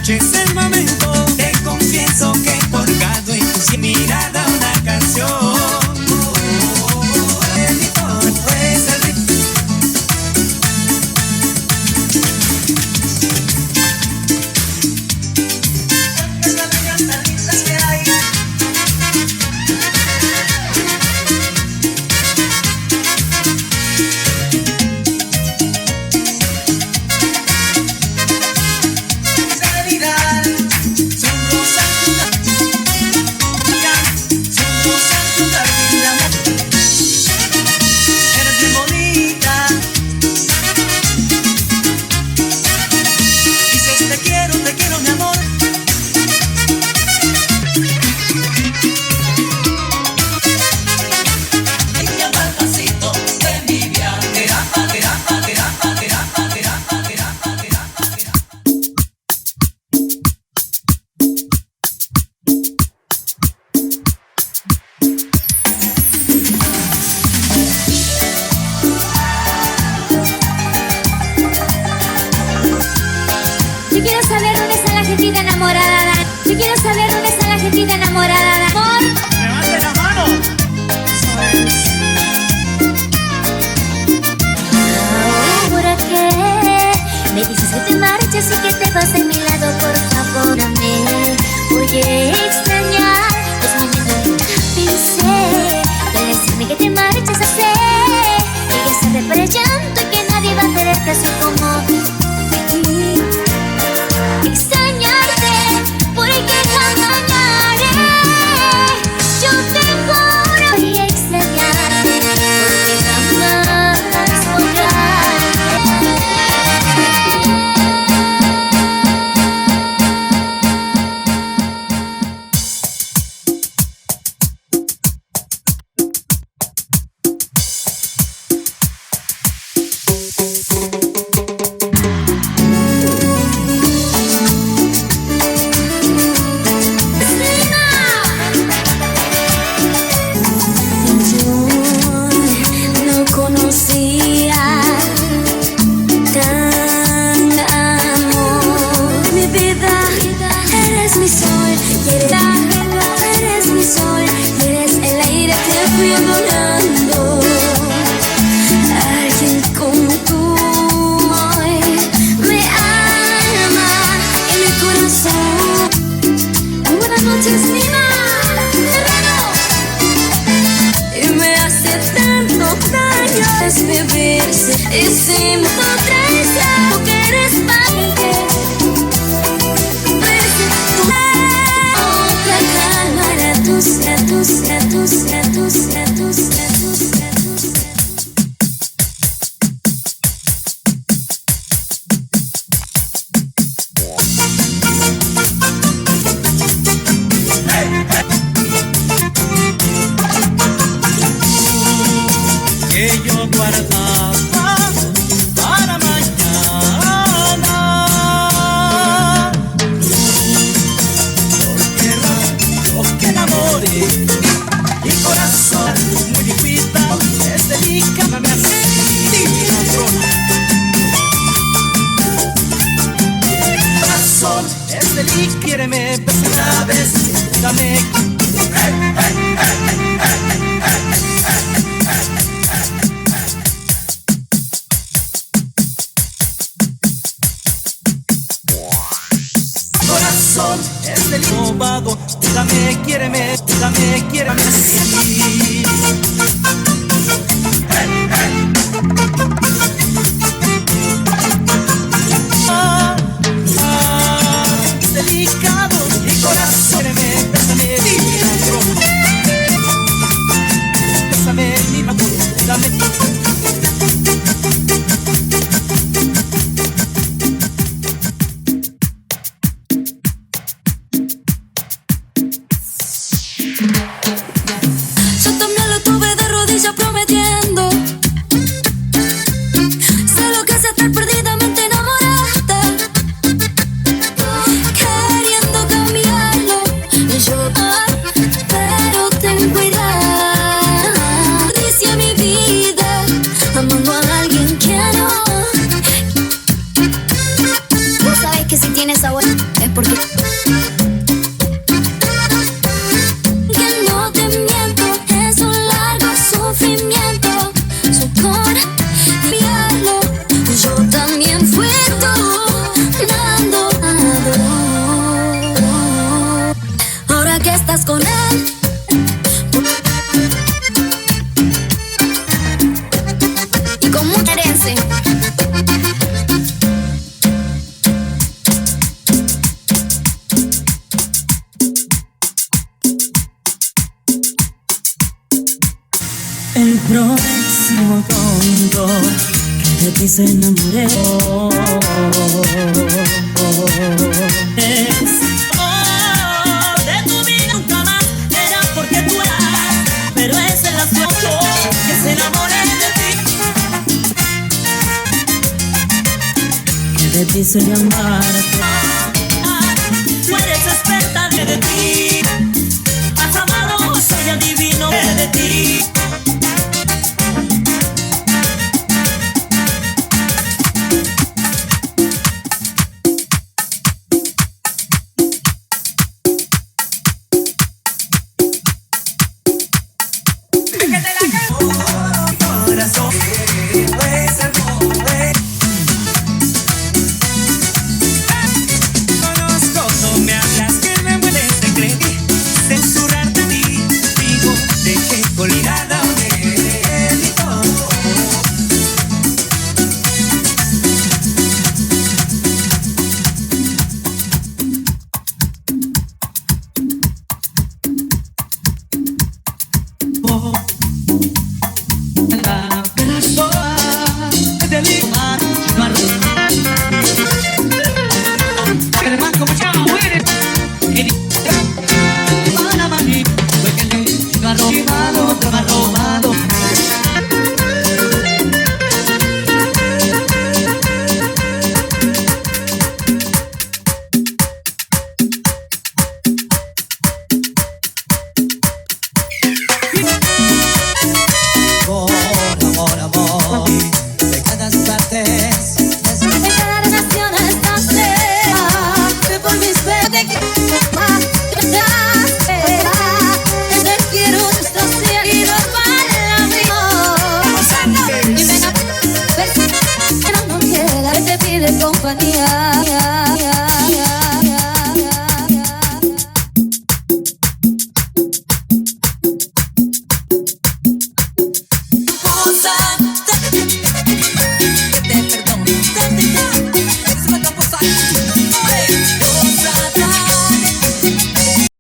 noche es el momento. Te confieso que he colgado en tu mirada una canción. Sé lo que es estar perdidamente enamorada, queriendo es porque que no te miento, es un largo sufrimiento. Su confiarlo, yo también fui tú, dando ahora que estás con él. Y con mucha herencia. El próximo tonto que de ti se enamoré de tu vida nunca más era porque tú eras, pero es el asunto que se enamore de ti, que de ti se amarte. Tú eres experta de ti, has amado, soy adivino de ti. Compañía.